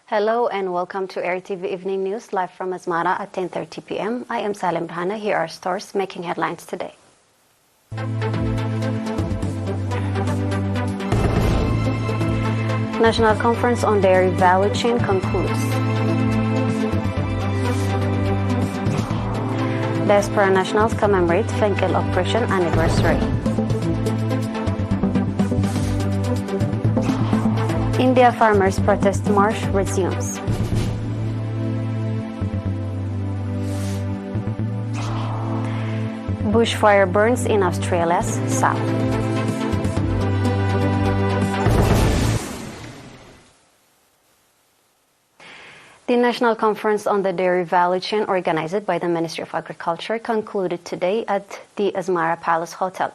Hello and welcome to ERi-TV Evening News live from Asmara at 10:30 p.m. I am Salim Brhana. Here are stories making headlines today. National Conference on Dairy Value Chain concludes. Diaspora Nationals commemorate Fenkel Operation Anniversary. India Farmers Protest March resumes. Bushfire burns in Australia's south. The National Conference on the Dairy Value Chain, organized by the Ministry of Agriculture, concluded today at the Asmara Palace Hotel.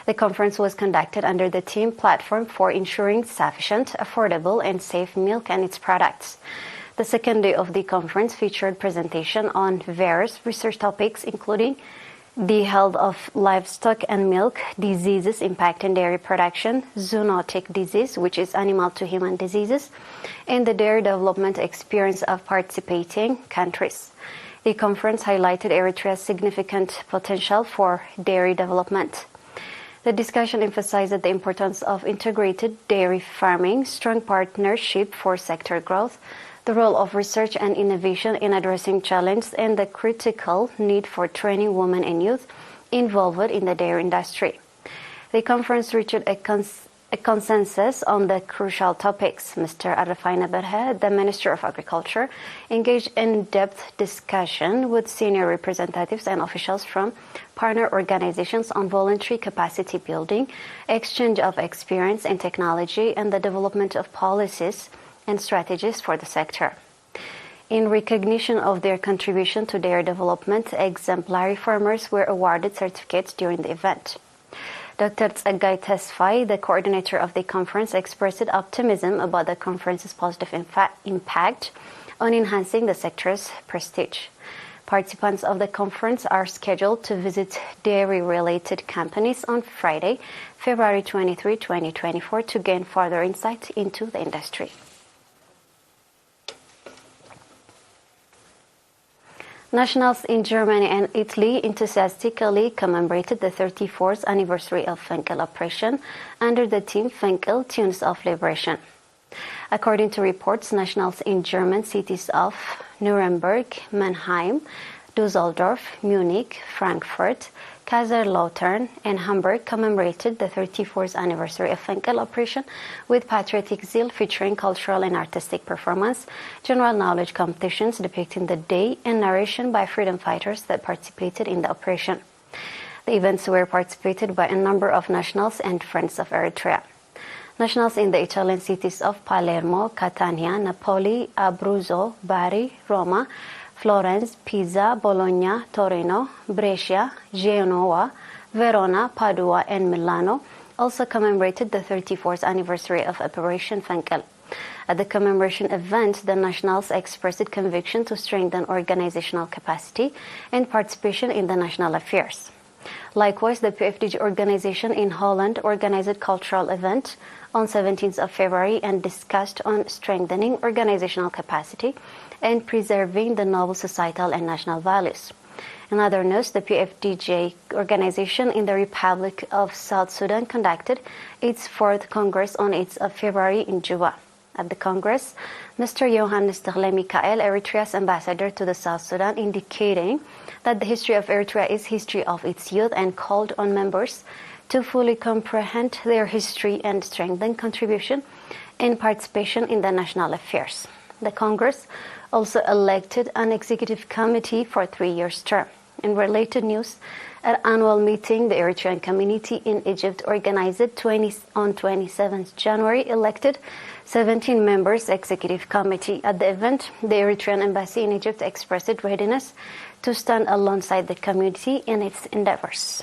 The conference was conducted under the theme Platform for Ensuring Sufficient, Affordable and Safe Milk and its Products. The second day of the conference featured presentation on various research topics, including the health of livestock and milk, diseases impacting dairy production, zoonotic disease, which is animal-to-human diseases, and the dairy development experience of participating countries. The conference highlighted Eritrea's significant potential for dairy development. The discussion emphasized the importance of integrated dairy farming, strong partnership for sector growth, the role of research and innovation in addressing challenges, and the critical need for training women and youth involved in the dairy industry. The conference reached a consensus on the crucial topics. Mr. Arafina Berhe, the Minister of Agriculture, engaged in depth discussion with senior representatives and officials from partner organizations on voluntary capacity building, exchange of experience and technology, and the development of policies and strategies for the sector. In recognition of their contribution to dairy development, exemplary farmers were awarded certificates during the event. Dr. Tsagay Tesfai, the coordinator of the conference, expressed optimism about the conference's positive impact on enhancing the sector's prestige. Participants of the conference are scheduled to visit dairy-related companies on Friday, February 23, 2024, to gain further insight into the industry. Nationals in Germany and Italy enthusiastically commemorated the 34th anniversary of Fenkel Operation under the theme Fenkel Tunes of Liberation. According to reports, nationals in German cities of Nuremberg, Mannheim, Dusseldorf, Munich, Frankfurt, Kaiserslautern, and Hamburg commemorated the 34th anniversary of Fenkel Operation with patriotic zeal, featuring cultural and artistic performance, general knowledge competitions depicting the day, and narration by freedom fighters that participated in the operation. The events were participated by a number of nationals and friends of Eritrea. Nationals in the Italian cities of Palermo, Catania, Napoli, Abruzzo, Bari, Roma, Florence, Pisa, Bologna, Torino, Brescia, Genoa, Verona, Padua, and Milano also commemorated the 34th anniversary of Operation Fenkel. At the commemoration event, the nationals expressed conviction to strengthen organizational capacity and participation in the national affairs. Likewise, the PFDG organization in Holland organized a cultural event on 17th of February and discussed on strengthening organizational capacity and preserving the noble societal and national values. In other news, the PFDJ organization in the Republic of South Sudan conducted its 4th Congress on 8th of February in Juba. At the Congress, Mr. Johannes Terle Mikael, Eritrea's ambassador to the South Sudan, indicating that the history of Eritrea is history of its youth and called on members to fully comprehend their history and strengthen contribution and participation in the national affairs. The Congress also elected an executive committee for a 3-year term. In related news, at annual meeting, the Eritrean community in Egypt organized on 27th January elected 17 members executive committee. At the event, the Eritrean embassy in Egypt expressed readiness to stand alongside the community in its endeavors.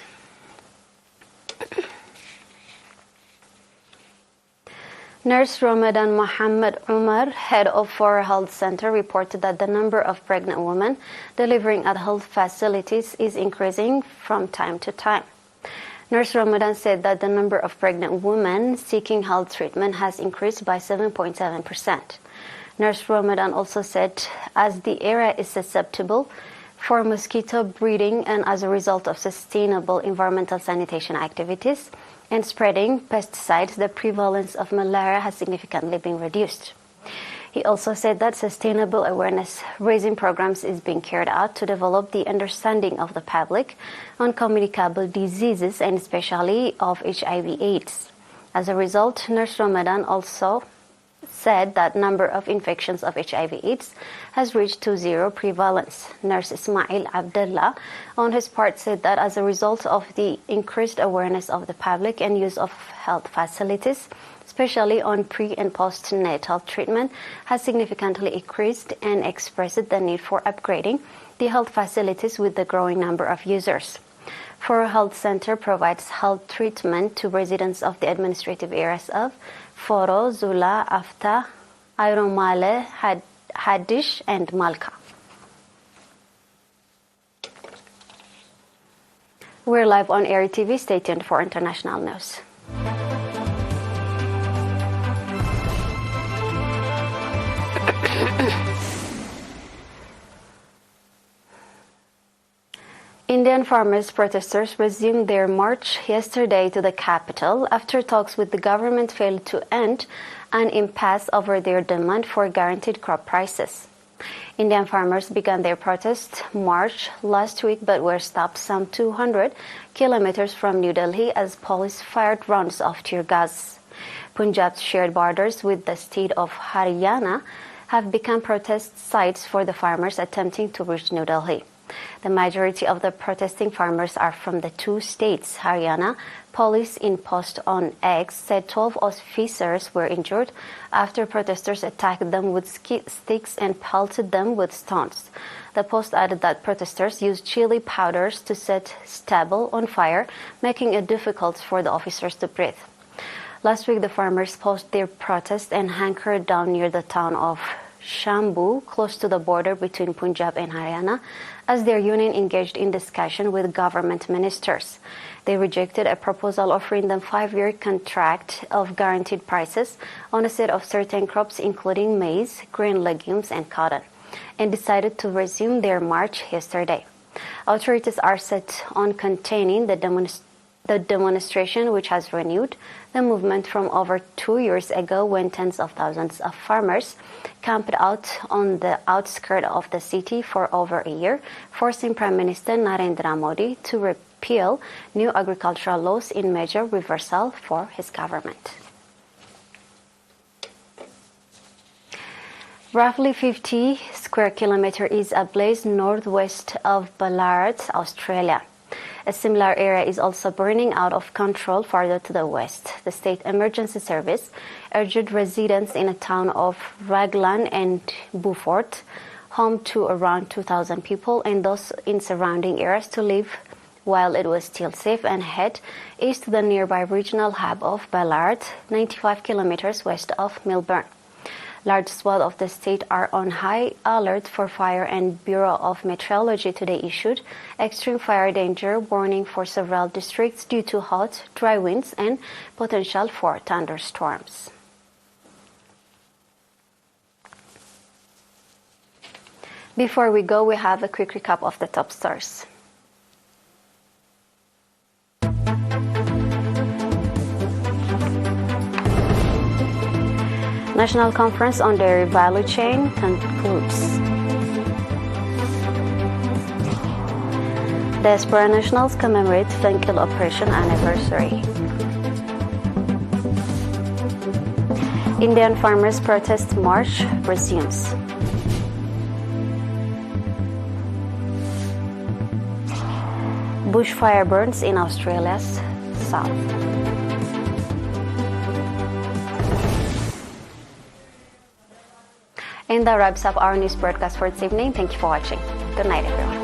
Nurse Ramadan Mohammed Umar, head of For Health Center, reported that the number of pregnant women delivering at health facilities is increasing from time to time. Nurse Ramadan said that the number of pregnant women seeking health treatment has increased by 7.7%. Nurse Ramadan also said, as the area is susceptible for mosquito breeding and as a result of sustainable environmental sanitation activities and spreading pesticides, the prevalence of malaria has significantly been reduced. He also said that sustainable awareness-raising programs is being carried out to develop the understanding of the public on communicable diseases and especially of HIV/AIDS. As a result, Nurse Ramadan also said that number of infections of HIV/AIDS has reached to zero prevalence. Nurse Ismail Abdullah, on his part, said that as a result of the increased awareness of the public and use of health facilities, especially on pre- and postnatal treatment, has significantly increased and expressed the need for upgrading the health facilities with the growing number of users. Foro Health Center provides health treatment to residents of the administrative areas of Foro, Zula, Afta, Ayromale, Hadish, and Malka. We're live on ERi-TV. Stay tuned for international news. Indian farmers protesters resumed their march yesterday to the capital after talks with the government failed to end an impasse over their demand for guaranteed crop prices. Indian farmers began their protest march last week but were stopped some 200 kilometers from New Delhi as police fired rounds of tear gas. Punjab's shared borders with the state of Haryana have become protest sites for the farmers attempting to reach New Delhi. The majority of the protesting farmers are from the two states. Haryana police in post on X said 12 officers were injured after protesters attacked them with sticks and pelted them with stones. The post added that protesters used chili powders to set stubble on fire, making it difficult for the officers to breathe. Last week, the farmers paused their protest and hunkered down near the town of Shambhu, close to the border between Punjab and Haryana, as their union engaged in discussion with government ministers. They rejected a proposal offering them 5-year contract of guaranteed prices on a set of certain crops including maize, green legumes, and cotton, and decided to resume their march yesterday. Authorities are set on containing the demonstration, which has renewed the movement from over 2 years ago when tens of thousands of farmers camped out on the outskirts of the city for over a year, forcing Prime Minister Narendra Modi to repeal new agricultural laws in major reversal for his government. Roughly 50 square kilometers is ablaze northwest of Ballarat, Australia. A similar area is also burning out of control farther to the west. The State Emergency Service urged residents in a town of Raglan and Beaufort, home to around 2,000 people, and those in surrounding areas to leave while it was still safe and head east to the nearby regional hub of Ballarat, 95 kilometers west of Melbourne. Large swaths of the state are on high alert for fire, and Bureau of Meteorology today issued extreme fire danger warning for several districts due to hot, dry winds and potential for thunderstorms. Before we go, we have a quick recap of the top stories. National Conference on Dairy Value Chain concludes. Diaspora Nationals commemorate Fenkel Operation anniversary. Indian Farmers Protest March resumes. Bushfire burns in Australia's south. And that wraps up our news broadcast for this evening. Thank you for watching. Good night, everyone.